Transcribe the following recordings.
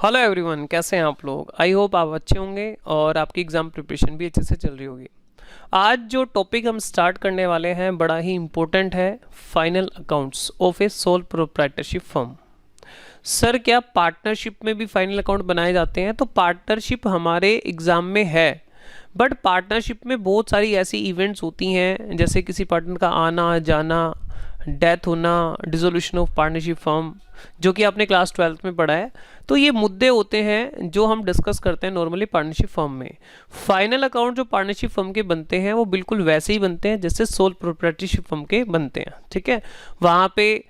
Hello everyone, कैसे हैं आप लोग। आई होप आप अच्छे होंगे और आपकी एग्ज़ाम प्रिपरेशन भी अच्छे से चल रही होगी। आज जो टॉपिक हम स्टार्ट करने वाले हैं बड़ा ही इम्पोर्टेंट है, final accounts of A sole proprietorship firm. Sir, क्या पार्टनरशिप में भी फाइनल अकाउंट बनाए जाते हैं? तो पार्टनरशिप हमारे एग्ज़ाम में है, बट पार्टनरशिप में बहुत सारी ऐसी इवेंट्स होती हैं, जैसे किसी पार्टनर का आना जाना, डेथ होना, डिसोल्यूशन ऑफ पार्टनरशिप फर्म, जो कि आपने क्लास 12th में पढ़ा है। तो ये मुद्दे होते हैं जो हम डिस्कस करते हैं नॉर्मली पार्टनरशिप फर्म में। फाइनल अकाउंट जो पार्टनरशिप फर्म के बनते हैं वो बिल्कुल वैसे ही बनते हैं जैसे सोल प्रोप्राइटरशिप फर्म के बनते हैं, ठीक है। वहाँ पे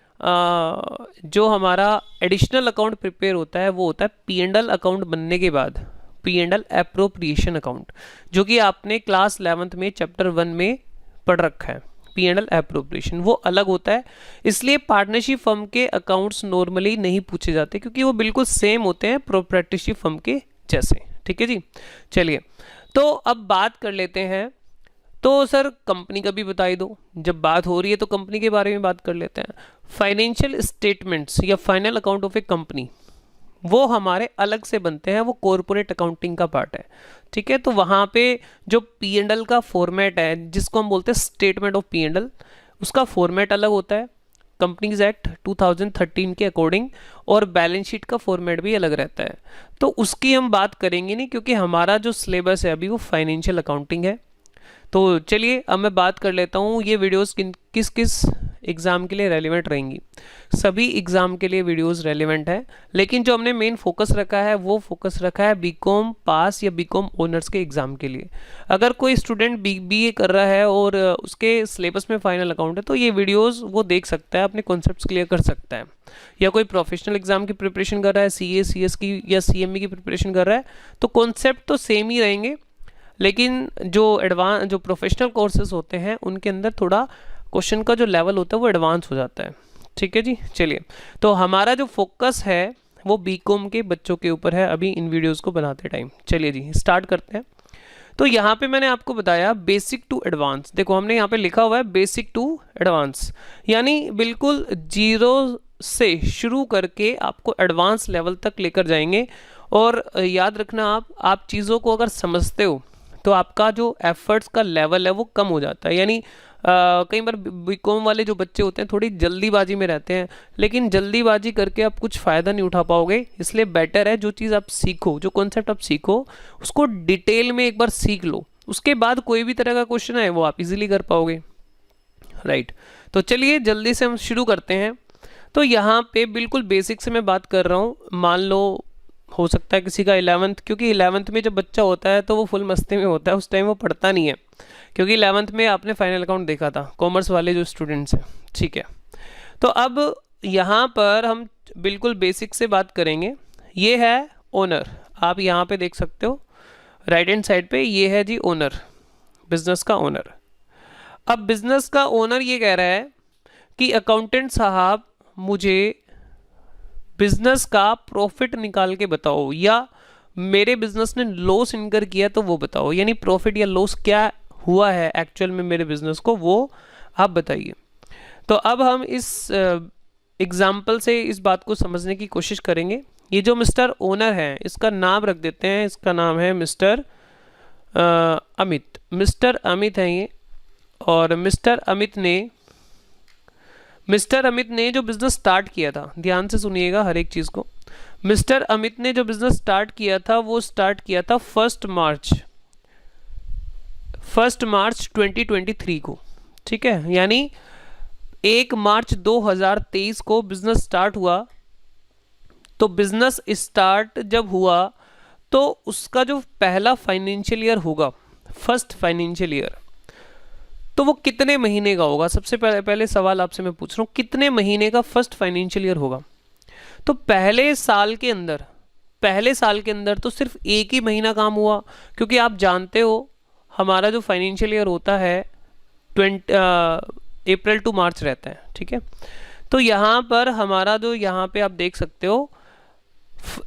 जो हमारा एडिशनल अकाउंट प्रिपेयर होता है वो होता है P&L अकाउंट बनने के बाद, P&L एप्रोप्रिएशन अकाउंट, जो कि आपने क्लास 11th में चैप्टर 1 में पढ़ रखा है। P&L एप्रोप्रिएशन वो अलग होता है, इसलिए पार्टनरशिप फर्म के अकाउंट्स नॉर्मली नहीं पूछे जाते क्योंकि वो बिल्कुल सेम होते हैं प्रोप्राइटरशिप फर्म के जैसे, ठीक है जी। चलिए, तो अब बात कर लेते हैं। तो सर, कंपनी का भी बता ही दो, जब बात हो रही है तो कंपनी के बारे में बात कर लेते हैं। फाइनेंशियल स्टेटमेंट्स या final account of A company वो हमारे अलग से बनते हैं, वो कॉरपोरेट अकाउंटिंग का पार्ट है, ठीक है। तो वहाँ पे जो P&L का फॉर्मेट है, जिसको हम बोलते हैं स्टेटमेंट ऑफ P&L, उसका फॉर्मेट अलग होता है कंपनीज एक्ट 2013 के अकॉर्डिंग, और बैलेंस शीट का फॉर्मेट भी अलग रहता है। तो उसकी हम बात करेंगे नहीं क्योंकि हमारा जो सिलेबस है अभी वो फाइनेंशियल अकाउंटिंग है। तो चलिए, अब मैं बात कर लेता हूँ ये वीडियोस किस किस एग्ज़ाम के लिए रेलिवेंट रहेंगी। सभी एग्ज़ाम के लिए वीडियोस रेलिवेंट है, लेकिन जो हमने मेन फोकस रखा है वो फोकस रखा है बीकॉम पास या बीकॉम ऑनर्स के एग्ज़ाम के लिए। अगर कोई स्टूडेंट बीए कर रहा है और उसके सिलेबस में फाइनल अकाउंट है तो ये वीडियोस वो देख सकता है, अपने कॉन्सेप्ट्स क्लियर कर सकता है। या कोई प्रोफेशनल एग्जाम की प्रिपरेशन कर रहा है, CS की या CME की प्रिपरेशन कर रहा है, तो कॉन्सेप्ट तो सेम ही रहेंगे, लेकिन जो प्रोफेशनल कोर्सेज होते हैं उनके अंदर थोड़ा क्वेश्चन का जो लेवल होता है वो एडवांस हो जाता है, ठीक है जी। चलिए, तो हमारा जो फोकस है वो बीकॉम के बच्चों के ऊपर है अभी इन वीडियोस को बनाते टाइम। चलिए जी, स्टार्ट करते हैं। तो यहाँ पे मैंने आपको बताया बेसिक टू एडवांस। देखो, हमने यहाँ पे लिखा हुआ है बेसिक टू एडवांस, यानी बिल्कुल जीरो से शुरू करके आपको एडवांस लेवल तक लेकर जाएंगे। और याद रखना, आप चीज़ों को अगर समझते हो तो आपका जो एफर्ट्स का लेवल है वो कम हो जाता है। यानी कई बार बीकॉम वाले जो बच्चे होते हैं थोड़ी जल्दीबाजी में रहते हैं, लेकिन जल्दीबाजी करके आप कुछ फ़ायदा नहीं उठा पाओगे। इसलिए बेटर है जो चीज़ आप सीखो, जो कॉन्सेप्ट आप सीखो उसको डिटेल में एक बार सीख लो, उसके बाद कोई भी तरह का क्वेश्चन है वो आप इजीली कर पाओगे, राइट। तो चलिए जल्दी से हम शुरू करते हैं। तो यहाँ पे बिल्कुल बेसिक से मैं बात कर रहा हूँ। मान लो हो सकता है किसी का 11th, क्योंकि 11th में जब बच्चा होता है तो वो फुल मस्ती में होता है, उस टाइम वो पढ़ता नहीं है, क्योंकि 11th में आपने फाइनल अकाउंट देखा था, कॉमर्स वाले जो स्टूडेंट्स हैं, ठीक है। तो अब यहाँ पर हम बिल्कुल बेसिक से बात करेंगे। ये है ओनर, आप यहाँ पे देख सकते हो राइट हैंड साइड पे, ये है जी ओनर, बिजनेस का ओनर। अब बिजनेस का ओनर ये कह रहा है कि अकाउंटेंट साहब मुझे बिजनेस का प्रॉफिट निकाल के बताओ, या मेरे बिजनेस ने लॉस इनकर किया तो वो बताओ। यानी प्रॉफिट या लॉस क्या हुआ है एक्चुअल में मेरे बिजनेस को, वो आप बताइए। तो अब हम इस एग्जाम्पल से इस बात को समझने की कोशिश करेंगे। ये जो मिस्टर ओनर है इसका नाम रख देते हैं, इसका नाम है मिस्टर अमित। मिस्टर अमित है ये, और मिस्टर अमित ने जो बिजनेस स्टार्ट किया था, ध्यान से सुनिएगा हर एक चीज़ को। मिस्टर अमित ने जो बिजनेस स्टार्ट किया था वो स्टार्ट किया था 1 मार्च 2023 को, ठीक है। यानी 1 मार्च 2023 को बिजनेस स्टार्ट हुआ। तो बिजनेस स्टार्ट जब हुआ तो उसका जो पहला फाइनेंशियल ईयर होगा, फर्स्ट फाइनेंशियल ईयर, तो वो कितने महीने का होगा? सबसे पहले सवाल आपसे मैं पूछ रहा हूँ, कितने महीने का फर्स्ट फाइनेंशियल ईयर होगा? तो पहले साल के अंदर तो सिर्फ एक ही महीना काम हुआ, क्योंकि आप जानते हो हमारा जो फाइनेंशियल ईयर होता है अप्रैल टू मार्च रहता है, ठीक है। तो यहाँ पर हमारा जो यहाँ पे आप देख सकते हो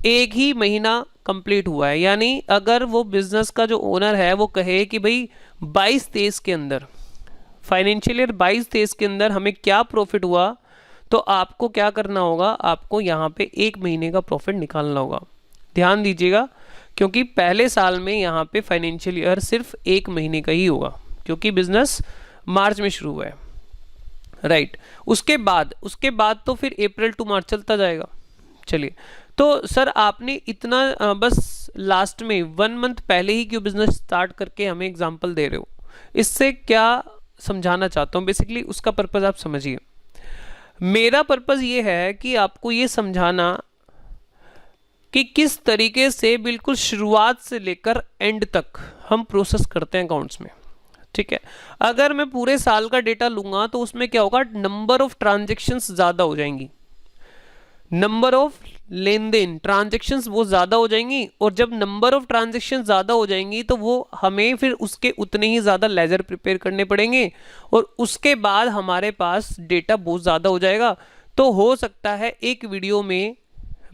एक ही महीना कंप्लीट हुआ है। यानी अगर वो बिजनेस का जो ओनर है वो कहे कि भाई 22-23 के अंदर, फाइनेंशियल ईयर 22-23 के अंदर हमें क्या प्रॉफिट हुआ, तो आपको क्या करना होगा, आपको यहाँ पे एक महीने का प्रॉफिट निकालना होगा। ध्यान दीजिएगा, क्योंकि पहले साल में यहाँ पे फाइनेंशियल ईयर सिर्फ 1 महीने का ही होगा, क्योंकि बिजनेस मार्च में शुरू हुआ है, राइट। उसके बाद तो फिर अप्रैल टू मार्च चलता जाएगा। चलिए, तो सर आपने इतना बस लास्ट में 1 मंथ पहले ही क्यों बिजनेस स्टार्ट करके हमें एग्जांपल दे रहे हो, इससे क्या समझाना चाहता हूँ बेसिकली, उसका पर्पज़ आप समझिए। मेरा पर्पज़ ये है कि आपको ये समझाना कि किस तरीके से बिल्कुल शुरुआत से लेकर एंड तक हम प्रोसेस करते हैं अकाउंट्स में, ठीक है। अगर मैं पूरे साल का डेटा लूंगा तो उसमें क्या होगा, नंबर ऑफ ट्रांजेक्शन्स ज़्यादा हो जाएंगी, नंबर ऑफ लेन देन ट्रांजेक्शन्स वो ज़्यादा हो जाएंगी, और जब नंबर ऑफ ट्रांजेक्शन ज़्यादा हो जाएंगी तो वो हमें फिर उसके उतने ही ज़्यादा लेजर प्रिपेयर करने पड़ेंगे, और उसके बाद हमारे पास डेटा बहुत ज़्यादा हो जाएगा। तो हो सकता है एक वीडियो में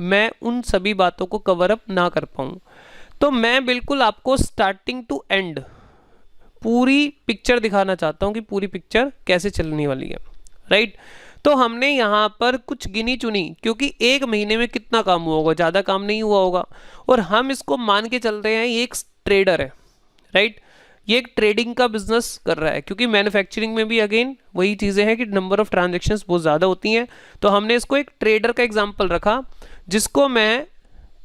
मैं उन सभी बातों को कवर अप ना कर पाऊँ, तो मैं बिल्कुल आपको स्टार्टिंग टू एंड पूरी पिक्चर दिखाना चाहता हूँ कि पूरी पिक्चर कैसे चलने वाली है, राइट। तो हमने यहाँ पर कुछ गिनी चुनी, क्योंकि 1 महीने में कितना काम हुआ होगा, ज़्यादा काम नहीं हुआ होगा, और हम इसको मान के चल रहे हैं ये एक ट्रेडर है, राइट। ये एक ट्रेडिंग का बिजनेस कर रहा है, क्योंकि मैन्युफैक्चरिंग में भी अगेन वही चीज़ें हैं कि नंबर ऑफ ट्रांजेक्शन्स बहुत ज़्यादा होती हैं। तो हमने इसको एक ट्रेडर का एग्जाम्पल रखा, जिसको मैं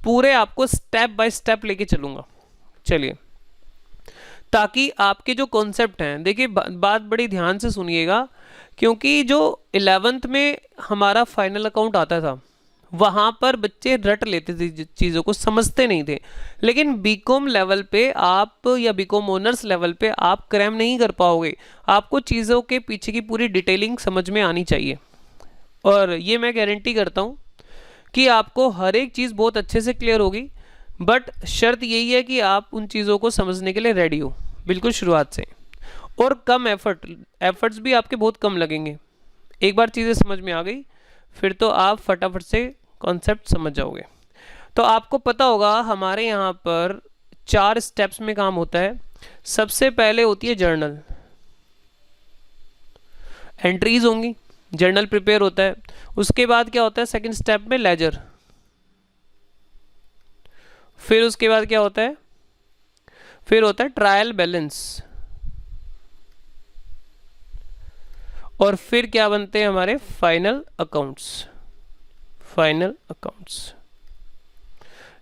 पूरे आपको स्टेप बाय स्टेप लेके चलूँगा। चलिए, ताकि आपके जो कॉन्सेप्ट हैं, देखिए बात बड़ी ध्यान से सुनिएगा, क्योंकि जो 11th में हमारा फाइनल अकाउंट आता था वहाँ पर बच्चे रट लेते थे चीज़ों को, समझते नहीं थे। लेकिन बीकॉम लेवल पे आप या बीकॉम ऑनर्स लेवल पे आप क्रैम नहीं कर पाओगे, आपको चीज़ों के पीछे की पूरी डिटेलिंग समझ में आनी चाहिए। और ये मैं गारंटी करता हूँ कि आपको हर एक चीज़ बहुत अच्छे से क्लियर होगी, बट शर्त यही है कि आप उन चीज़ों को समझने के लिए रेडी हो बिल्कुल शुरुआत से, और कम एफर्ट्स भी आपके बहुत कम लगेंगे। एक बार चीज़ें समझ में आ गई फिर तो आप फटाफट से कॉन्सेप्ट समझ जाओगे। तो आपको पता होगा हमारे यहाँ पर 4 स्टेप्स में काम होता है। सबसे पहले होती है जर्नल, एंट्रीज होंगी, जर्नल प्रिपेयर होता है। उसके बाद क्या होता है, सेकंड स्टेप में लेजर। फिर उसके बाद क्या होता है, फिर होता है ट्रायल बैलेंस, और फिर क्या बनते हैं हमारे फाइनल अकाउंट्स। फाइनल अकाउंट्स,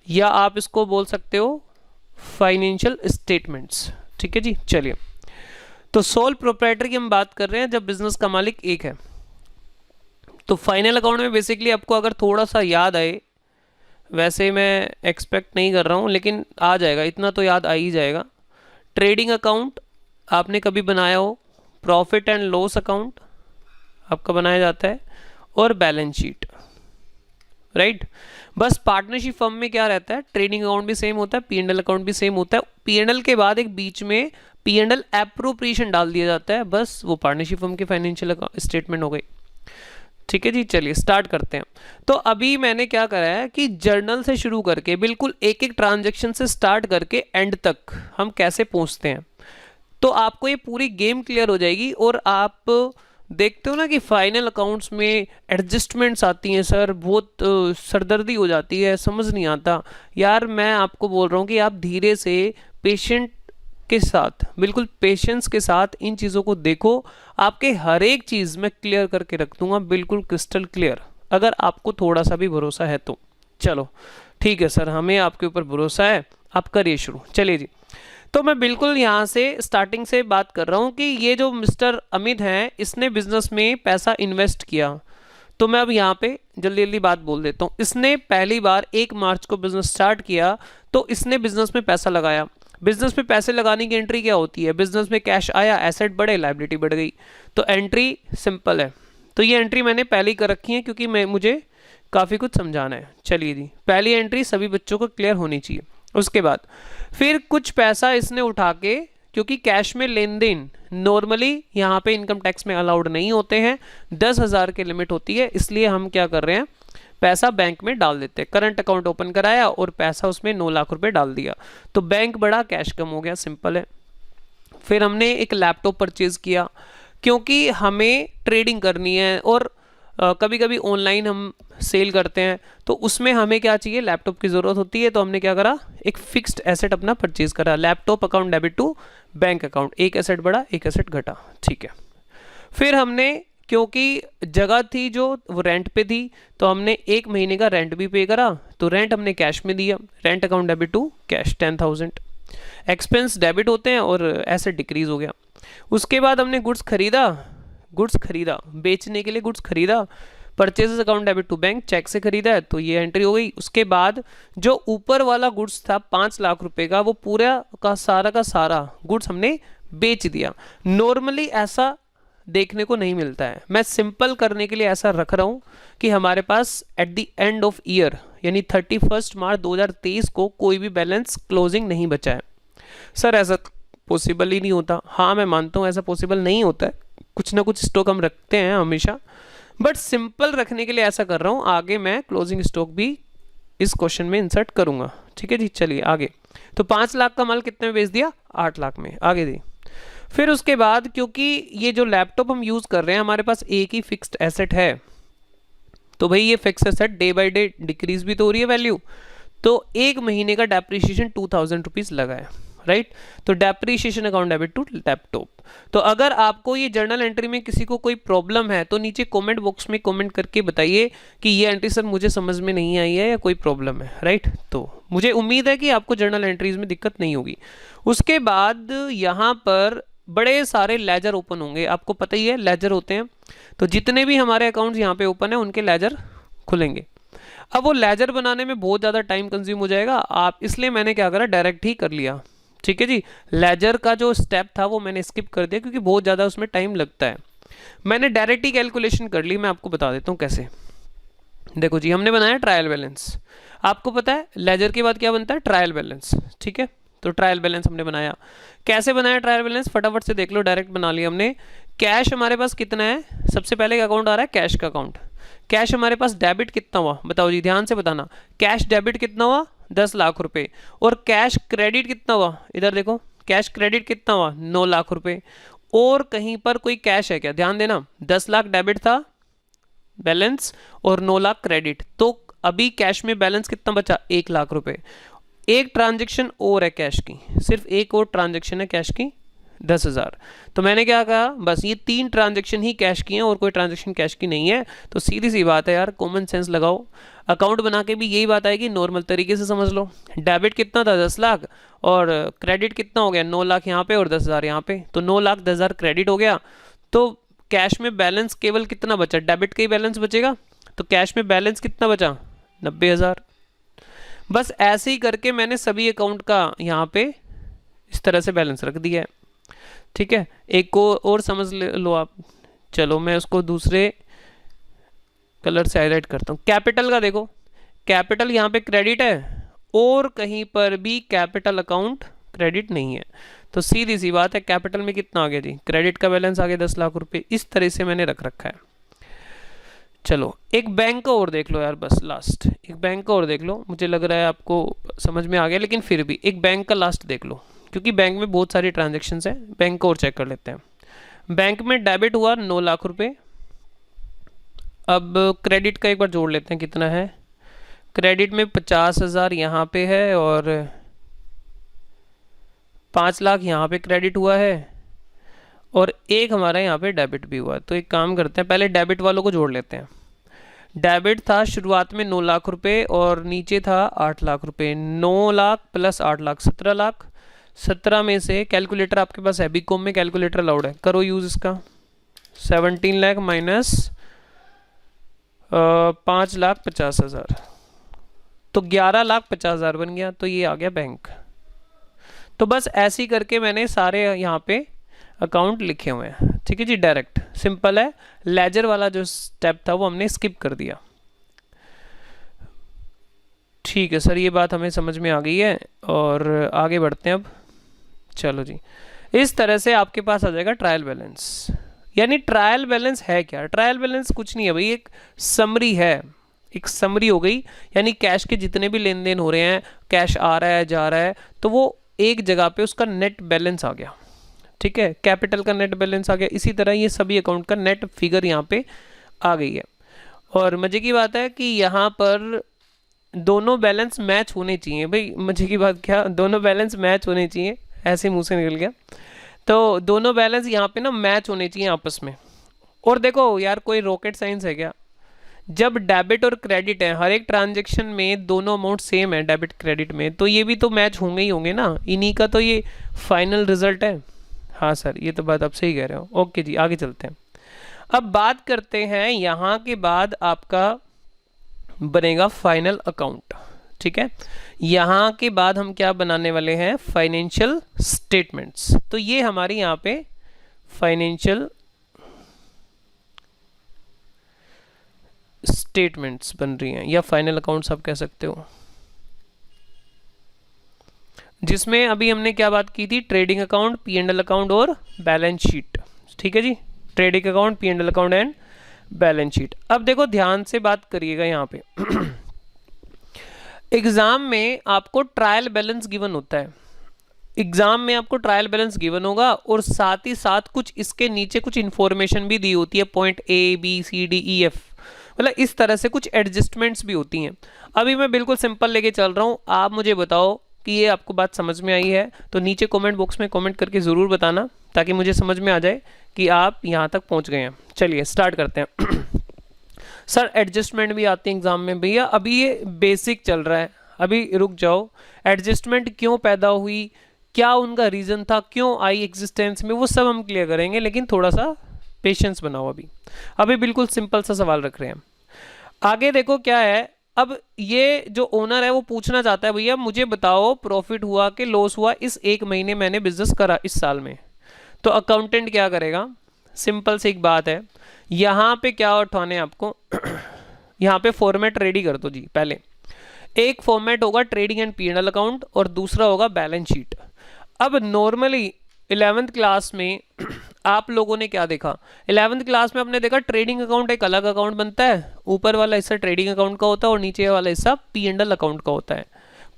या आप इसको बोल सकते हो फाइनेंशियल स्टेटमेंट्स, ठीक है जी। चलिए, तो सोल प्रोप्राइटर की हम बात कर रहे हैं जब बिजनेस का मालिक एक है। तो फाइनल अकाउंट में बेसिकली आपको अगर थोड़ा सा याद आए, वैसे मैं एक्सपेक्ट नहीं कर रहा हूँ लेकिन आ जाएगा, इतना तो याद आ ही जाएगा। ट्रेडिंग अकाउंट आपने कभी बनाया हो, प्रॉफिट एंड लॉस अकाउंट आपका बनाया जाता है, और बैलेंस शीट, राइट। बस पार्टनरशिप फर्म में क्या रहता है, ट्रेडिंग अकाउंट भी सेम होता है, पी&एल अकाउंट भी सेम होता है। पी&एल के बाद एक बीच में पी&एल एप्रोप्रिएशन डाल दिया जाता है, बस वो पार्टनरशिप फर्म की फाइनेंशियल स्टेटमेंट हो गई, ठीक है जी। चलिए स्टार्ट करते हैं। तो अभी मैंने क्या करा है कि जर्नल से शुरू करके बिल्कुल एक एक ट्रांजैक्शन से स्टार्ट करके एंड तक हम कैसे पहुंचते हैं, तो आपको ये पूरी गेम क्लियर हो जाएगी। और आप देखते हो ना कि फाइनल अकाउंट्स में एडजस्टमेंट्स आती हैं सर, बहुत सरदर्दी हो जाती है, समझ नहीं आता यार। मैं आपको बोल रहा हूँ कि आप धीरे से पेशेंट के साथ, बिल्कुल पेशेंस के साथ इन चीज़ों को देखो। आपके हर एक चीज़ मैं क्लियर करके रख दूंगा, बिल्कुल क्रिस्टल क्लियर, अगर आपको थोड़ा सा भी भरोसा है तो। चलो ठीक है सर, हमें आपके ऊपर भरोसा है, आप करिए शुरू। चलिए जी, तो मैं बिल्कुल यहाँ से स्टार्टिंग से बात कर रहा हूँ कि ये जो मिस्टर अमित हैं, इसने बिजनेस में पैसा इन्वेस्ट किया। तो मैं अब यहाँ पे जल्दी जल्दी बात बोल देता हूँ। इसने पहली बार 1 मार्च को बिजनेस स्टार्ट किया, तो इसने बिजनेस में पैसा लगाया। बिजनेस में पैसे लगाने की एंट्री क्या होती है, बिजनेस में कैश आया, एसेट बढ़े, लायबिलिटी बढ़ गई, तो एंट्री सिंपल है। तो ये एंट्री मैंने पहले ही कर रखी है क्योंकि मुझे काफ़ी कुछ समझाना है। चलिए जी, पहली एंट्री सभी बच्चों को क्लियर होनी चाहिए। उसके बाद फिर कुछ पैसा इसने उठा के, क्योंकि कैश में लेन देन नॉर्मली यहाँ पे इनकम टैक्स में अलाउड नहीं होते हैं, 10,000 की लिमिट होती है, इसलिए हम क्या कर रहे हैं, पैसा बैंक में डाल देते हैं। करंट अकाउंट ओपन कराया और पैसा उसमें 9 लाख रुपए डाल दिया, तो बैंक बढ़ा, कैश कम हो गया, सिंपल है। फिर हमने एक लैपटॉप परचेज किया, क्योंकि हमें ट्रेडिंग करनी है और कभी कभी ऑनलाइन हम सेल करते हैं, तो उसमें हमें क्या चाहिए, लैपटॉप की ज़रूरत होती है। तो हमने क्या करा, एक फिक्स्ड एसेट अपना परचेज करा, laptop account debit to bank account, एक एसेट बढ़ा एक एसेट घटा, ठीक है। फिर हमने, क्योंकि जगह थी जो वो रेंट पे थी, तो हमने 1 महीने का रेंट भी पे करा, तो रेंट हमने कैश में दिया, rent account debit to cash 10,000। Expense debit होते हैं और एसेट डिक्रीज हो गया। उसके बाद हमने गुड्स खरीदा, बेचने के लिए गुड्स खरीदा, purchases account debit to bank, cheque से खरीदा है तो ये एंट्री हो गई। उसके बाद जो ऊपर वाला गुड्स था 5 लाख रुपए का, वो पूरा का सारा गुड्स हमने बेच दिया। नॉर्मली ऐसा देखने को नहीं मिलता है, मैं सिंपल करने के लिए ऐसा रख रहा हूँ कि हमारे पास at the end of year यानी 31 मार्च 2023 को कोई भी बैलेंस क्लोजिंग नहीं बचा है। सर ऐसा पॉसिबल ही नहीं होता। हाँ मैं मानता हूँ ऐसा पॉसिबल नहीं होता है, कुछ ना कुछ स्टॉक हम रखते हैं हमेशा, बट सिंपल रखने के लिए ऐसा कर रहा हूँ। आगे मैं क्लोजिंग स्टॉक भी इस क्वेश्चन में इंसर्ट करूंगा, ठीक है जी। चलिए आगे, तो 5 लाख का माल कितने में बेच दिया, 8 लाख में, आगे दी। फिर उसके बाद, क्योंकि ये जो लैपटॉप हम यूज कर रहे हैं हमारे पास एक ही फिक्स्ड एसेट है, तो भाई ये fixed asset day by day decrease भी तो हो रही है वैल्यू, तो 1 महीने का डेप्रिसिएशन 2000 रुपीज लगा है, राइट। तो depreciation account debit to laptop. तो अगर आपको ये जर्नल एंट्री में किसी को कोई प्रॉब्लम है तो नीचे कमेंट बॉक्स में कमेंट करके बताइए कि ये एंट्री सर मुझे समझ में नहीं आई है या कोई प्रॉब्लम है, राइट। तो मुझे उम्मीद है कि आपको जर्नल एंट्रीज में दिक्कत नहीं होगी। उसके बाद यहाँ पर बड़े सारे लेजर ओपन होंगे, आपको पता ही है लेजर होते हैं, तो जितने भी हमारे अकाउंट्स यहाँ पे ओपन है उनके लेजर खुलेंगे। अब वो लेजर बनाने में बहुत ज़्यादा टाइम कंज्यूम हो जाएगा, आप इसलिए मैंने क्या करा, डायरेक्ट ही कर लिया, ठीक है जी। लेजर का जो स्टेप था वो मैंने स्किप कर दिया क्योंकि बहुत ज़्यादा उसमें टाइम लगता है। मैंने डायरेक्ट ही कैलकुलेशन कर ली, मैं आपको बता देता हूँ कैसे। देखो जी, हमने बनाया ट्रायल बैलेंस, आपको पता है लेजर के बाद क्या बनता है, ट्रायल बैलेंस, ठीक है। तो ट्रायल बैलेंस हमने बनाया, कैसे बनाया ट्रायल बैलेंस, फटाफट से देख लो, डायरेक्ट बना लिया हमने। कैश हमारे पास कितना है, सबसे पहले अकाउंट आ रहा है कैश का अकाउंट। कैश हमारे पास डेबिट कितना हुआ, बताओ जी, ध्यान से बताना। कैश डेबिट कितना हुआ, 10 लाख रुपए। और कैश क्रेडिट कितना हुआ, इधर देखो, कैश क्रेडिट कितना हुआ, 9 लाख रुपए। और कहीं पर कोई कैश है क्या, ध्यान देना, 10 लाख डेबिट था बैलेंस और 9 लाख क्रेडिट, तो अभी कैश में बैलेंस कितना बचा, 1 लाख रुपए। एक ट्रांजैक्शन और है कैश की, सिर्फ एक और ट्रांजैक्शन है कैश की, 10,000। तो मैंने क्या कहा, बस ये 3 ट्रांजैक्शन ही कैश की हैं और कोई ट्रांजैक्शन कैश की नहीं है। तो सीधी सी बात है यार, कॉमन सेंस लगाओ, अकाउंट बना के भी यही बात आएगी, नॉर्मल तरीके से समझ लो। डेबिट कितना था, 10 लाख, और क्रेडिट कितना हो गया, 9 लाख यहाँ पे और 10,000 यहाँ पे, तो 9 लाख 10,000 क्रेडिट हो गया। तो कैश में बैलेंस केवल कितना बचा, डेबिट का ही बैलेंस बचेगा, तो कैश में बैलेंस कितना बचा, 90,000। बस ऐसे ही करके मैंने सभी अकाउंट का यहाँ पे इस तरह से बैलेंस रख दिया है, ठीक है। एक को और समझ लो आप, चलो मैं उसको दूसरे कलर से हाईलाइट करता हूँ। कैपिटल का देखो, कैपिटल यहाँ पे क्रेडिट है और कहीं पर भी कैपिटल अकाउंट क्रेडिट नहीं है, तो सीधी सी बात है कैपिटल में कितना आ गया जी, क्रेडिट का बैलेंस आ गया 10 लाख रुपए। इस तरह से मैंने रख रखा है। चलो एक बैंक का और देख लो यार, बस लास्ट एक बैंक का और देख लो, मुझे लग रहा है आपको समझ में आ गया, लेकिन फिर भी एक बैंक का लास्ट देख लो, क्योंकि बैंक में बहुत सारी ट्रांजैक्शंस हैं। बैंक को और चेक कर लेते हैं। बैंक में डेबिट हुआ 9 लाख रुपए। अब क्रेडिट का एक बार जोड़ लेते हैं, कितना है, क्रेडिट में 50,000 यहाँ पे है और 5 लाख यहाँ पे क्रेडिट हुआ है और एक हमारा यहाँ पे डेबिट भी हुआ। तो एक काम करते हैं, पहले डेबिट वालों को जोड़ लेते हैं। डेबिट था शुरुआत में 9 लाख रुपए और नीचे था 8 लाख रुपए, 9 लाख प्लस 8 लाख 17 लाख। 17 में से कैलकुलेटर आपके पास है, बीकॉम में कैलकुलेटर अलाउड है, करो यूज इसका। 17 लाख माइनस 5,50,000, तो 11,50,000 बन गया। तो ये आ गया बैंक। तो बस ऐसे ही करके मैंने सारे यहाँ पे अकाउंट लिखे हुए हैं, ठीक है जी, डायरेक्ट सिंपल है। लेजर वाला जो स्टेप था वो हमने स्किप कर दिया। ठीक है सर, ये बात हमें समझ में आ गई है और आगे बढ़ते हैं अब। चलो जी, इस तरह से आपके पास आ जाएगा ट्रायल बैलेंस। यानी ट्रायल बैलेंस है क्या, ट्रायल बैलेंस कुछ नहीं है भाई, एक समरी है, एक समरी हो गई। यानी कैश के जितने भी लेन देन हो रहे हैं, कैश आ रहा है जा रहा है, तो वो एक जगह पे उसका नेट बैलेंस आ गया, ठीक है। कैपिटल का नेट बैलेंस आ गया, इसी तरह ये सभी अकाउंट का नेट फिगर यहाँ पे आ गई है। और मजे की बात है कि यहाँ पर दोनों बैलेंस मैच होने चाहिए। भाई मजे की बात क्या, दोनों बैलेंस मैच होने चाहिए, ऐसे मुंह से निकल गया। तो दोनों बैलेंस यहाँ पे ना मैच होने चाहिए आपस में। और देखो यार, कोई रॉकेट साइंस है क्या? जब डेबिट और क्रेडिट है, हर एक ट्रांजेक्शन में दोनों अमाउंट सेम है डेबिट क्रेडिट में, तो ये भी तो मैच होंगे ही होंगे ना, इन्हीं का तो ये फाइनल रिजल्ट है। हाँ सर, ये तो बात आप सही कह रहे हो। ओके जी, आगे चलते हैं। अब बात करते हैं, यहाँ के बाद आपका बनेगा फाइनल अकाउंट। ठीक है, यहाँ के बाद हम क्या बनाने वाले हैं? Financial statements. तो ये हमारी यहाँ पे फाइनेंशियल स्टेटमेंट्स बन रही हैं, या फाइनल अकाउंट्स आप कह सकते हो, जिसमें अभी हमने क्या बात की थी? Trading account, P and L account और बैलेंस शीट। ठीक है जी, trading account, P and L account and balance sheet. अब देखो ध्यान से बात करिएगा यहाँ पे। एग्जाम में आपको ट्रायल बैलेंस गिवन होता है, एग्जाम में आपको ट्रायल बैलेंस गिवन होगा, और साथ ही साथ कुछ इसके नीचे कुछ इंफॉर्मेशन भी दी होती है, point A B C D E F, मतलब इस तरह से कुछ एडजस्टमेंट्स भी होती हैं। अभी मैं बिल्कुल सिंपल लेके चल रहा हूँ, आप मुझे बताओ कि ये आपको बात समझ में आई है। तो नीचे कमेंट बॉक्स में कमेंट करके ज़रूर बताना, ताकि मुझे समझ में आ जाए कि आप यहाँ तक पहुँच गए हैं। चलिए स्टार्ट करते हैं। सर एडजस्टमेंट भी आती है एग्जाम में। भैया अभी ये बेसिक चल रहा है, अभी रुक जाओ। एडजस्टमेंट क्यों पैदा हुई, क्या उनका रीज़न था, क्यों आई एग्जिस्टेंस में, वो सब हम क्लियर करेंगे, लेकिन थोड़ा सा पेशेंस बनाओ। अभी बिल्कुल सिंपल सा सवाल रख रहे हैं। आगे देखो क्या है। अब ये जो ओनर है वो पूछना चाहता है, भैया मुझे बताओ प्रॉफिट हुआ कि लॉस हुआ इस एक महीने मैंने बिजनेस करा इस साल में। तो अकाउंटेंट क्या करेगा? सिंपल सी एक बात है, यहाँ पे क्या उठाने आपको? यहाँ पे फॉर्मेट रेडी कर दो जी। पहले एक फॉर्मेट होगा trading and P and L account, और दूसरा होगा बैलेंस शीट। अब नॉर्मली 11th क्लास में आप लोगों ने क्या देखा? 11th क्लास में आपने देखा ट्रेडिंग अकाउंट एक अलग अकाउंट बनता है, ऊपर वाला हिस्सा ट्रेडिंग अकाउंट का होता है और नीचे वाला हिस्सा पी एंड एल अकाउंट का होता है,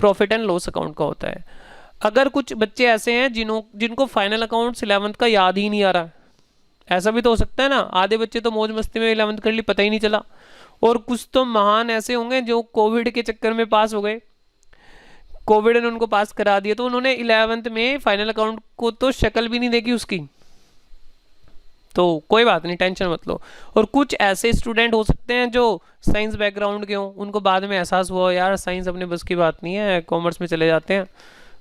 प्रॉफिट एंड लॉस अकाउंट का होता है। अगर कुछ बच्चे ऐसे हैं जिनको फाइनल अकाउंट्स 11th का याद ही नहीं आ रहा, ऐसा भी तो हो सकता है ना। आधे बच्चे तो मौज मस्ती में 11th कर ली, पता ही नहीं चला। और कुछ तो महान ऐसे होंगे जो कोविड के चक्कर में पास हो गए, कोविड ने उनको पास करा दिया, तो उन्होंने 11th में फाइनल अकाउंट को तो शक्ल भी नहीं देखी उसकी। तो कोई बात नहीं, टेंशन मत लो। और कुछ ऐसे स्टूडेंट हो सकते हैं जो साइंस बैकग्राउंड के हों, उनको बाद में एहसास हुआ यार साइंस अपने बस की बात नहीं है, कॉमर्स में चले जाते हैं,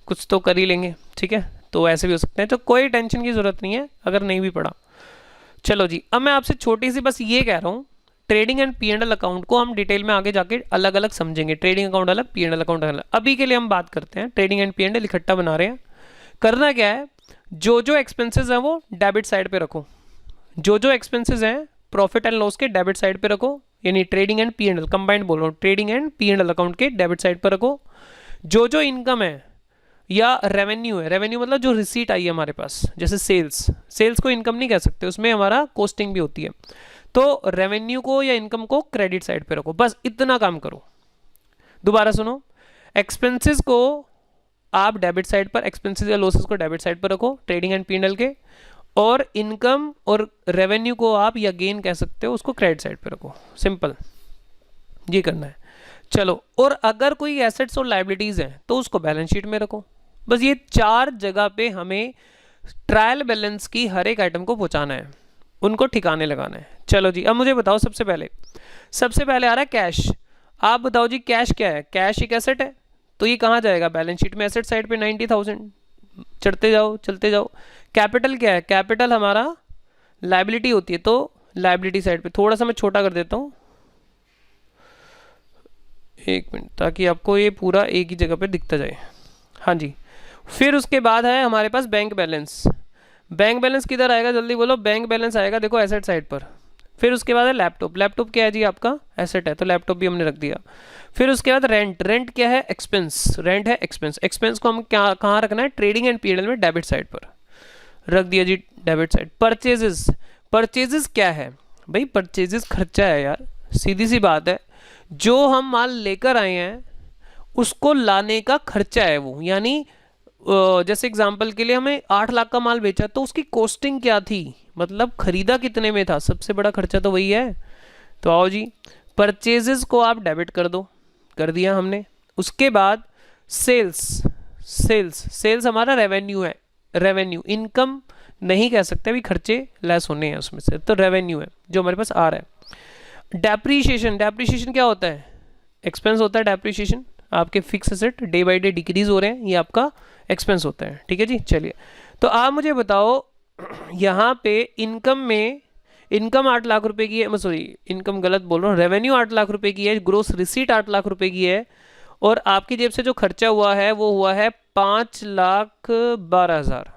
कुछ तो कर ही लेंगे। ठीक है, तो ऐसे भी हो सकते हैं, तो कोई टेंशन की ज़रूरत नहीं है अगर नहीं भी पढ़ा। चलो जी, अब मैं आपसे छोटी सी बस ये कह रहा हूँ, trading and P and L account को हम डिटेल में आगे जाके अलग अलग समझेंगे। ट्रेडिंग अकाउंट अलग, पी एंड एल अकाउंट अलग। अभी के लिए हम बात करते हैं trading and P and L इकट्ठा बना रहे हैं। करना क्या है, जो एक्सपेंसेस हैं वो डेबिट साइड पे रखो, जो एक्सपेंसेस हैं प्रॉफिट एंड लॉस के डेबिट साइड पे रखो, यानी trading and P and L combined बोल रहा हूँ, trading and P and L account के डेबिट साइड पर रखो। जो इनकम है या रेवेन्यू है, रेवेन्यू मतलब जो रिसीट आई है हमारे पास, जैसे सेल्स को इनकम नहीं कह सकते, उसमें हमारा कॉस्टिंग भी होती है, तो रेवेन्यू को या इनकम को क्रेडिट साइड पे रखो, बस इतना काम करो। दोबारा सुनो, एक्सपेंसेस को आप डेबिट साइड पर, एक्सपेंसेस या लॉसेस को डेबिट साइड पर रखो trading and P and L के, और इनकम और रेवेन्यू को आप या गेन कह सकते हो उसको क्रेडिट साइड पे रखो। सिंपल, ये करना है। चलो, और अगर कोई एसेट्स और लाइबिलिटीज हैं तो उसको बैलेंस शीट में रखो। बस ये 4 जगह पे हमें ट्रायल बैलेंस की हर एक आइटम को पहुंचाना है, उनको ठिकाने लगाना है। चलो जी, अब मुझे बताओ, सबसे पहले आ रहा है कैश। आप बताओ जी, कैश क्या है? कैश एक एसेट है, तो ये कहाँ जाएगा? बैलेंस शीट में एसेट साइड पे 90,000, चढ़ते जाओ चलते जाओ। कैपिटल क्या है? कैपिटल हमारा लाइबिलिटी होती है, तो लाइबिलिटी साइड पे। थोड़ा सा मैं छोटा कर देता हूँ, 1 मिनट, ताकि आपको ये पूरा एक ही जगह पे दिखता जाए। हाँ जी, फिर उसके बाद है हमारे पास बैंक बैलेंस। बैंक बैलेंस किधर आएगा? जल्दी बोलो। बैंक बैलेंस आएगा देखो एसेट साइड पर। फिर उसके बाद है लैपटॉप। लैपटॉप क्या है जी? आपका एसेट है, तो लैपटॉप भी हमने रख दिया। फिर उसके बाद रेंट। रेंट क्या है? एक्सपेंस। रेंट है एक्सपेंस। एक्सपेंस को हम क्या कहाँ रखना है? ट्रेडिंग एंड पीएनएल में डेबिट साइड पर रख दिया जी, डेबिट साइड। परचेजेस। परचेजेस क्या है भाई? परचेजेस खर्चा है यार, सीधी सी बात है। जो हम माल लेकर आए हैं उसको लाने का खर्चा है वो, यानी जैसे एग्जांपल के लिए हमें 8 लाख का माल बेचा, तो उसकी कॉस्टिंग क्या थी, मतलब खरीदा कितने में था, सबसे बड़ा खर्चा तो वही है। तो आओ जी, परचेजेस को आप डेबिट कर दो, कर दिया हमने। उसके बाद सेल्स, सेल्स हमारा रेवेन्यू है, रेवेन्यू, इनकम नहीं कह सकते अभी, खर्चे लेस होने हैं उसमें से, तो रेवेन्यू है जो हमारे पास आ रहा है। डेप्रीशिएशन, डेप्रीशिएशन क्या होता है? एक्सपेंस होता है डेप्रीशिएशन, आपके fix asset day by day decrease हो रहे हैं, ये आपका एक्सपेंस होता है। ठीक है जी, चलिए तो आप मुझे बताओ यहाँ पे इनकम में, इनकम 8 लाख रुपए की है, सॉरी इनकम गलत बोल रहा हूँ, रेवेन्यू 8 लाख रुपए की है, ग्रोस रिसीट 8 लाख रुपए की है, और आपकी जेब से जो खर्चा हुआ है वो हुआ है 5,12,000,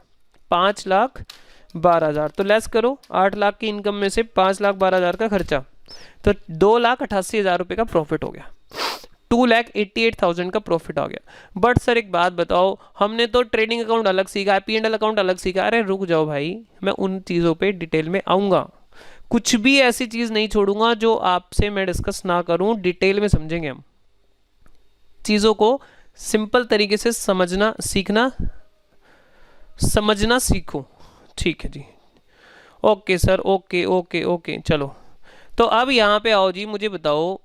5,12,000। तो लेस करो 8 लाख की इनकम में से 5,12,000 का खर्चा, तो 2,88,000 रुपये का प्रॉफिट हो गया, 2,88,000 का प्रॉफिट आ गया। बट सर एक बात बताओ, हमने तो ट्रेडिंग अकाउंट अलग सीखा है, P&L अकाउंट अलग सीखा। अरे रुक जाओ भाई, मैं उन चीज़ों पे डिटेल में आऊँगा, कुछ भी ऐसी चीज़ नहीं छोड़ूंगा जो आपसे मैं डिस्कस ना करूँ, डिटेल में समझेंगे हम चीज़ों को, सिंपल तरीके से समझना सीखना, समझना सीखो। ठीक है जी, okay sir, okay okay okay, चलो तो अब यहाँ पे आओ जी, मुझे बताओ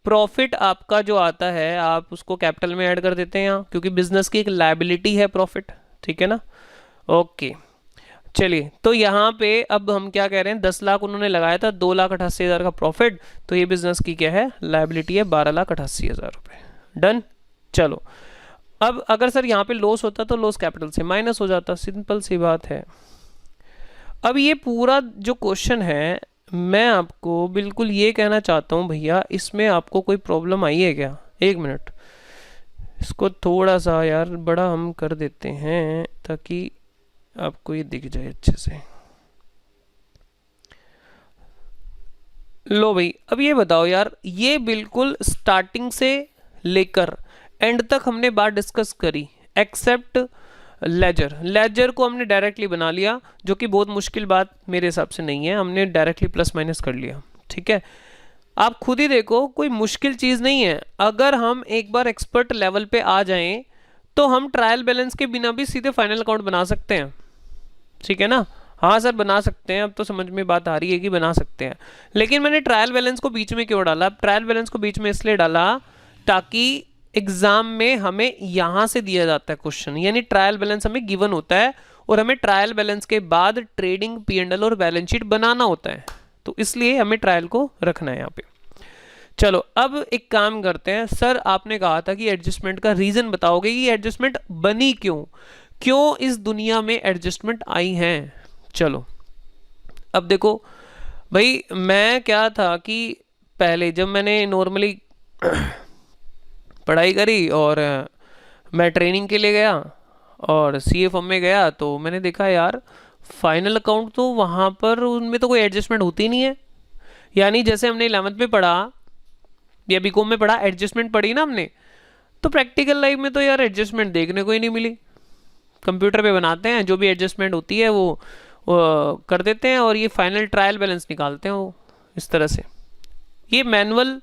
प्रॉफिट आपका जो आता है आप उसको कैपिटल में ऐड कर देते हैं यहाँ, क्योंकि बिजनेस की एक लायबिलिटी है प्रॉफिट, ठीक है ना। ओके चलिए, तो यहाँ पे अब हम क्या कह रहे हैं, 10 लाख उन्होंने लगाया था, 2,88,000 का प्रॉफिट, तो ये बिजनेस की क्या है, लायबिलिटी है 12,88,000 रुपये। डन। चलो अब अगर सर यहाँ पे लॉस होता तो लॉस कैपिटल से माइनस हो जाता, सिंपल सी बात है। अब ये पूरा जो क्वेश्चन है, मैं आपको बिल्कुल ये कहना चाहता हूँ भैया, इसमें आपको कोई प्रॉब्लम आई है क्या? एक मिनट, इसको थोड़ा सा यार बड़ा हम कर देते हैं ताकि आपको ये दिख जाए अच्छे से। लो भाई, अब ये बताओ यार, ये बिल्कुल स्टार्टिंग से लेकर एंड तक हमने बात डिस्कस करी, एक्सेप्ट लेजर। लेजर को हमने डायरेक्टली बना लिया, जो कि बहुत मुश्किल बात मेरे हिसाब से नहीं है, हमने डायरेक्टली प्लस माइनस कर लिया। ठीक है, आप खुद ही देखो, कोई मुश्किल चीज़ नहीं है। अगर हम एक बार एक्सपर्ट लेवल पे आ जाएं तो हम ट्रायल बैलेंस के बिना भी सीधे फाइनल अकाउंट बना सकते हैं। ठीक है ना, हाँ सर बना सकते हैं, अब तो समझ में बात आ रही है कि बना सकते हैं। लेकिन मैंने ट्रायल बैलेंस को बीच में क्यों डाला? ट्रायल बैलेंस को बीच में इसलिए डाला ताकि एग्जाम में हमें यहां से दिया जाता है क्वेश्चन, यानी ट्रायल बैलेंस हमें गिवन होता है और हमें ट्रायल बैलेंस के बाद ट्रेडिंग P&L और बैलेंस शीट बनाना होता है, तो इसलिए हमें ट्रायल को रखना है यहाँ पे। चलो अब एक काम करते हैं, सर आपने कहा था कि एडजस्टमेंट का रीजन बताओगे कि एडजस्टमेंट बनी क्यों, क्यों इस दुनिया में एडजस्टमेंट आई हैं। चलो अब देखो भाई, मैं क्या था कि पहले जब मैंने नॉर्मली पढ़ाई करी और मैं ट्रेनिंग के लिए गया और CA फर्म में गया, तो मैंने देखा यार फाइनल अकाउंट तो वहाँ पर उनमें तो कोई एडजस्टमेंट होती नहीं है। यानी जैसे हमने 11th में पढ़ा या BCom में पढ़ा, एडजस्टमेंट पढ़ी ना हमने, तो प्रैक्टिकल लाइफ में तो यार एडजस्टमेंट देखने को ही नहीं मिली। कंप्यूटर पे बनाते हैं, जो भी एडजस्टमेंट होती है वो कर देते हैं और ये फाइनल ट्रायल बैलेंस निकालते हैं वो इस तरह से। ये मैनुअल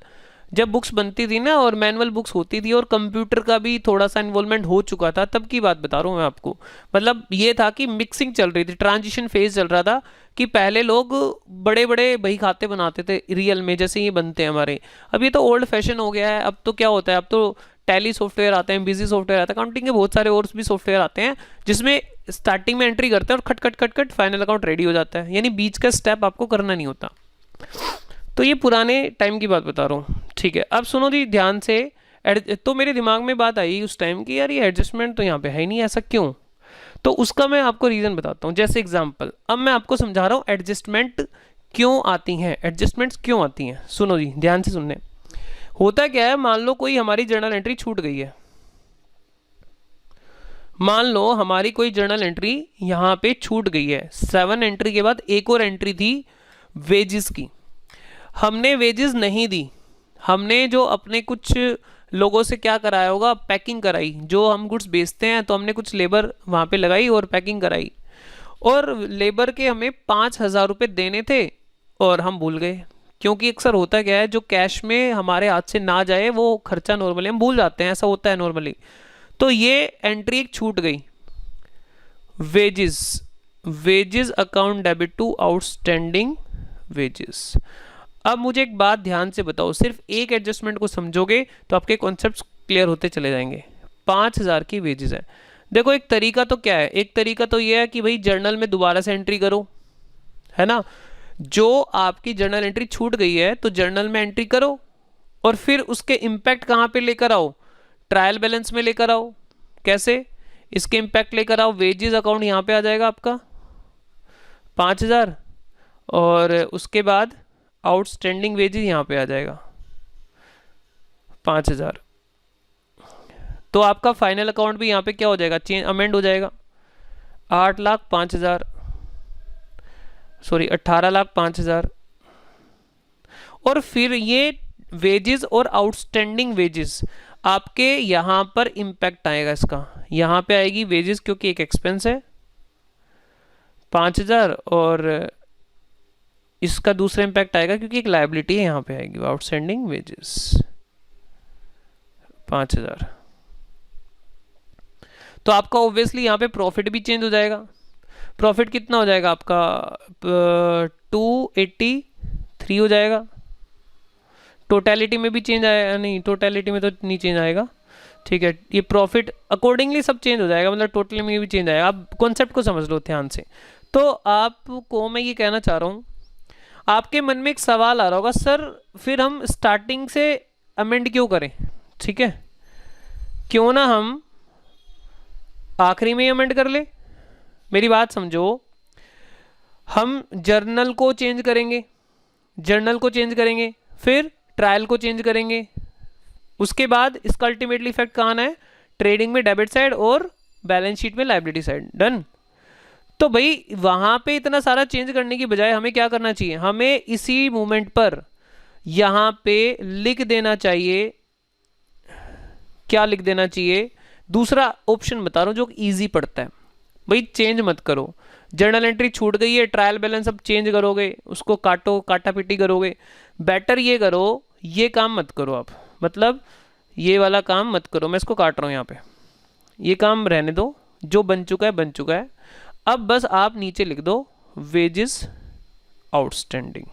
जब बुक्स बनती थी ना और मैनुअल बुक्स होती थी और कंप्यूटर का भी थोड़ा सा इन्वॉल्वमेंट हो चुका था, तब की बात बता रहा हूँ मैं आपको। मतलब ये था कि मिक्सिंग चल रही थी, ट्रांजिशन फेज चल रहा था कि पहले लोग बड़े बड़े बही खाते बनाते थे रियल में, जैसे ये बनते हैं हमारे। अब ये तो ओल्ड फैशन हो गया है। अब तो क्या होता है, अब तो टैली सॉफ्टवेयर आते हैं, बिजी सॉफ्टवेयर आता है, अकाउंटिंग के बहुत सारे और भी सॉफ्टवेयर आते हैं जिसमें स्टार्टिंग में एंट्री करते हैं और खट खट खट खट फाइनल अकाउंट रेडी हो जाता है, यानी बीच का स्टेप आपको करना नहीं होता। तो ये पुराने टाइम की बात बता रहा हूँ। ठीक है, अब सुनो जी ध्यान से। तो मेरे दिमाग में बात आई उस टाइम की, यार ये एडजस्टमेंट तो यहाँ पे है ही नहीं, ऐसा क्यों? तो उसका मैं आपको रीज़न बताता हूँ। जैसे एग्जांपल, अब मैं आपको समझा रहा हूँ एडजस्टमेंट क्यों आती हैं, एडजस्टमेंट्स क्यों आती हैं। सुनो जी ध्यान से सुनने। होता क्या है, मान लो कोई हमारी जर्नल एंट्री छूट गई है, मान लो हमारी कोई जर्नल एंट्री यहाँ पे छूट गई है। 7 एंट्री के बाद एक और एंट्री थी वेजेस की, हमने वेजेस नहीं दी, हमने जो अपने कुछ लोगों से क्या कराया होगा, पैकिंग कराई। जो हम गुड्स बेचते हैं तो हमने कुछ लेबर वहाँ पे लगाई और पैकिंग कराई, और लेबर के हमें 5,000 रुपये देने थे और हम भूल गए। क्योंकि अक्सर होता क्या है, जो कैश में हमारे हाथ से ना जाए वो खर्चा नॉर्मली हम भूल जाते हैं, ऐसा होता है नॉर्मली। तो ये एंट्री एक छूट गई, wages, wages account debit to outstanding wages. अब मुझे एक बात ध्यान से बताओ, सिर्फ एक एडजस्टमेंट को समझोगे तो आपके कॉन्सेप्ट्स क्लियर होते चले जाएंगे। 5,000 की वेजेस है। देखो एक तरीका तो क्या है, एक तरीका तो ये है कि भाई जर्नल में दोबारा से एंट्री करो, है ना। जो आपकी जर्नल एंट्री छूट गई है तो जर्नल में एंट्री करो और फिर उसके इम्पैक्ट कहाँ पे लेकर आओ, ट्रायल बैलेंस में लेकर आओ। कैसे, इसके इम्पैक्ट लेकर आओ, वेजेस अकाउंट यहाँ पे आ जाएगा आपका 5,000 और उसके बाद आउटस्टैंडिंग वेजेस यहाँ पे आ जाएगा 5,000। तो आपका फाइनल अकाउंट भी यहाँ पे क्या हो जाएगा, चेंज अमेंड हो जाएगा। 8,05,000 सॉरी 18,05,000। और फिर ये वेजेस और आउटस्टैंडिंग वेजेस आपके यहाँ पर इम्पैक्ट आएगा इसका, यहाँ पे आएगी वेजेस क्योंकि एक एक्सपेंस है 5,000 और इसका दूसरा इम्पैक्ट आएगा क्योंकि एक लायबिलिटी है, यहाँ पे आएगी आउटस्टैंडिंग वेजेस 5,000। तो आपका ऑब्वियसली यहाँ पे प्रॉफिट भी चेंज हो जाएगा। प्रॉफिट कितना हो जाएगा आपका 283 हो जाएगा। टोटलिटी में भी चेंज आएगा, नहीं टोटलिटी में तो नहीं चेंज आएगा, ठीक है। ये प्रॉफिट अकॉर्डिंगली सब चेंज हो जाएगा, मतलब टोटल में भी चेंज आएगा। आप कॉन्सेप्ट को समझ लो ध्यान से। तो आपको मैं ये कहना चाह रहा हूँ, आपके मन में एक सवाल आ रहा होगा, सर फिर हम स्टार्टिंग से अमेंड क्यों करें, ठीक है, क्यों ना हम आखिरी में अमेंड कर ले। मेरी बात समझो, हम जर्नल को चेंज करेंगे, जर्नल को चेंज करेंगे, फिर ट्रायल को चेंज करेंगे, उसके बाद इसका अल्टीमेटली इफेक्ट कहाँ आना है, ट्रेडिंग में डेबिट साइड और बैलेंस शीट में लायबिलिटी साइड। डन। तो भाई वहां पे इतना सारा चेंज करने की बजाय हमें क्या करना चाहिए, हमें इसी मोमेंट पर यहां पे लिख देना चाहिए। क्या लिख देना चाहिए, दूसरा ऑप्शन बता रहा हूं जो इजी पड़ता है। भाई चेंज मत करो, जर्नल एंट्री छूट गई है, ट्रायल बैलेंस अब चेंज करोगे, उसको काटो, काटा पिटी करोगे। बेटर ये करो, ये काम मत करो आप, मतलब ये वाला काम मत करो। मैं इसको काट रहा हूँ यहाँ पे, ये काम रहने दो, जो बन चुका है बन चुका है। अब बस आप नीचे लिख दो वेजेस आउटस्टैंडिंग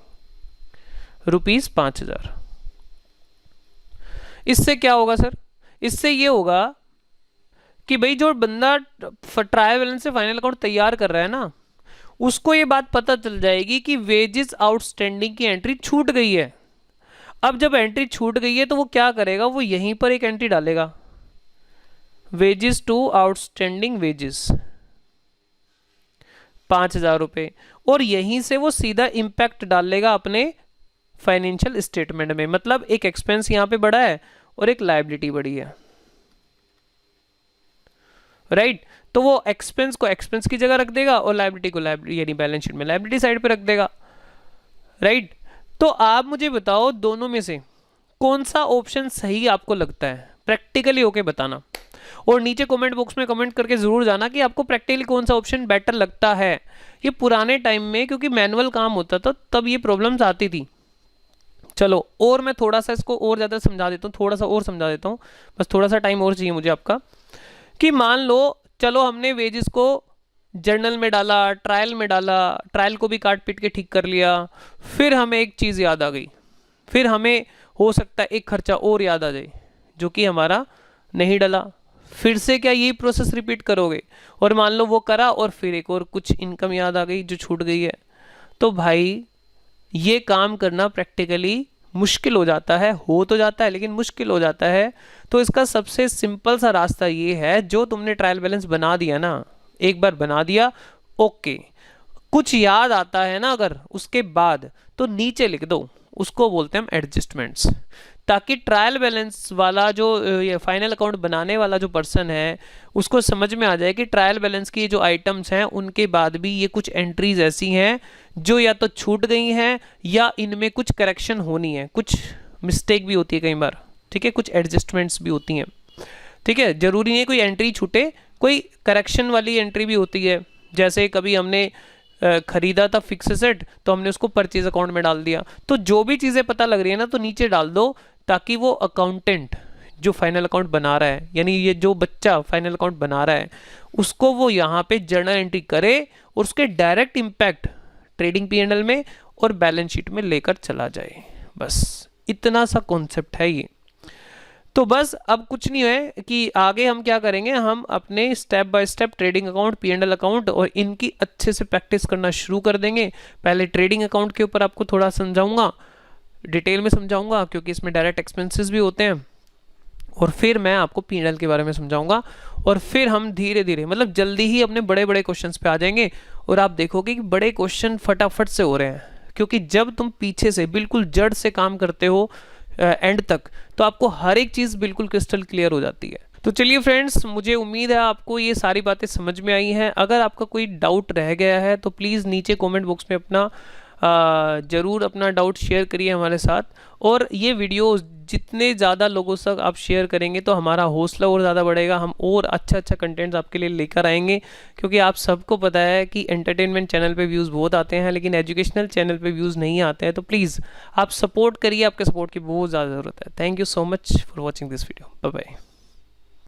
₹5,000। इससे क्या होगा सर, इससे ये होगा कि भाई जो बंदा ट्रायल बैलेंस से फाइनल अकाउंट तैयार कर रहा है ना, उसको ये बात पता चल जाएगी कि वेजेस आउटस्टैंडिंग की एंट्री छूट गई है। अब जब एंट्री छूट गई है तो वो क्या करेगा, वो यहीं पर एक एंट्री डालेगा, वेजेस टू आउटस्टैंडिंग वेजेस 5,000 रुपये, और यहीं से वो सीधा इंपैक्ट डालेगा अपने फाइनेंशियल स्टेटमेंट में। मतलब एक एक्सपेंस यहां पे बढ़ा है और एक लायबिलिटी बढ़ी है, राइट। तो वो एक्सपेंस को एक्सपेंस की जगह रख देगा और लायबिलिटी को लायबिलिटी यानी बैलेंस शीट में लायबिलिटी साइड पे रख देगा, राइट। तो आप मुझे बताओ दोनों में से कौन सा ऑप्शन सही आपको लगता है, प्रैक्टिकली होके बताना। और नीचे कमेंट बॉक्स में कमेंट करके जरूर जाना कि आपको प्रैक्टिकली कौन सा ऑप्शन बेटर लगता है। ये पुराने टाइम में क्योंकि मैनुअल काम होता था तब ये प्रॉब्लम्स आती थी। चलो और मैं थोड़ा सा इसको और ज़्यादा समझा देता हूँ, थोड़ा सा और समझा देता हूँ, बस थोड़ा सा टाइम और चाहिए मुझे आपका। कि मान लो चलो हमने वेजेस को जर्नल में डाला, ट्रायल में डाला, ट्रायल को भी काट पीट के ठीक कर लिया, फिर हमें एक चीज़ याद आ गई, फिर हमें हो सकता है एक खर्चा और याद आ जाए जो कि हमारा नहीं डला। फिर से क्या यही प्रोसेस रिपीट करोगे, और मान लो वो करा और फिर एक और कुछ इनकम याद आ गई जो छूट गई है, तो भाई ये काम करना प्रैक्टिकली मुश्किल हो जाता है, हो तो जाता है लेकिन मुश्किल हो जाता है। तो इसका सबसे सिंपल सा रास्ता ये है, जो तुमने ट्रायल बैलेंस बना दिया ना, एक बार बना दिया ओके, कुछ याद आता है ना अगर उसके बाद, तो नीचे लिख दो, उसको बोलते हैं हम एडजस्टमेंट्स। ताकि ट्रायल बैलेंस वाला जो ये फाइनल अकाउंट बनाने वाला जो पर्सन है उसको समझ में आ जाए कि ट्रायल बैलेंस की जो आइटम्स हैं उनके बाद भी ये कुछ एंट्रीज ऐसी हैं जो या तो छूट गई हैं या इनमें कुछ करेक्शन होनी है, कुछ मिस्टेक भी होती है कई बार, ठीक है, कुछ एडजस्टमेंट्स भी होती हैं, ठीक है। जरूरी नहीं है कोई एंट्री छूटे, कोई करेक्शन वाली एंट्री भी होती है। जैसे कभी हमने खरीदा था फिक्स सेट तो हमने उसको परचेज अकाउंट में डाल दिया। तो जो भी चीज़ें पता लग रही है ना तो नीचे डाल दो, ताकि वो अकाउंटेंट जो फाइनल अकाउंट बना रहा है, यानी ये जो बच्चा फाइनल अकाउंट बना रहा है, उसको वो यहाँ पे जर्नल एंट्री करे और उसके डायरेक्ट इम्पैक्ट ट्रेडिंग P&L में और बैलेंस शीट में लेकर चला जाए। बस इतना सा कॉन्सेप्ट है ये। तो बस अब कुछ नहीं है कि आगे हम क्या करेंगे, हम अपने step by step trading account, P&L account और इनकी अच्छे से प्रैक्टिस करना शुरू कर देंगे। पहले ट्रेडिंग अकाउंट के ऊपर आपको थोड़ा समझाऊंगा, डिटेल में समझाऊंगा क्योंकि इसमें डायरेक्ट एक्सपेंसेस भी होते हैं, और फिर मैं आपको P&L के बारे में समझाऊंगा, और फिर हम धीरे धीरे मतलब जल्दी ही अपने बड़े बड़े क्वेश्चंस पे आ जाएंगे। और आप देखोगे कि बड़े क्वेश्चन फटाफट से हो रहे हैं, क्योंकि जब तुम पीछे से बिल्कुल जड़ से काम करते हो एंड तक, तो आपको हर एक चीज़ बिल्कुल क्रिस्टल क्लियर हो जाती है। तो चलिए फ्रेंड्स, मुझे उम्मीद है आपको ये सारी बातें समझ में आई हैं। अगर आपका कोई डाउट रह गया है तो प्लीज़ नीचे कमेंट बॉक्स में अपना ज़रूर अपना डाउट शेयर करिए हमारे साथ। और ये वीडियो जितने ज़्यादा लोगों तक आप शेयर करेंगे तो हमारा हौसला और ज़्यादा बढ़ेगा, हम और अच्छा अच्छा कंटेंट्स आपके लिए लेकर आएंगे। क्योंकि आप सबको पता है कि एंटरटेनमेंट चैनल पे व्यूज़ बहुत आते हैं, लेकिन एजुकेशनल चैनल पे व्यूज़ नहीं आते हैं। तो प्लीज़ आप सपोर्ट करिए, आपके सपोर्ट की बहुत ज़्यादा ज़रूरत है। Thank you so much for watching this video. Bye bye.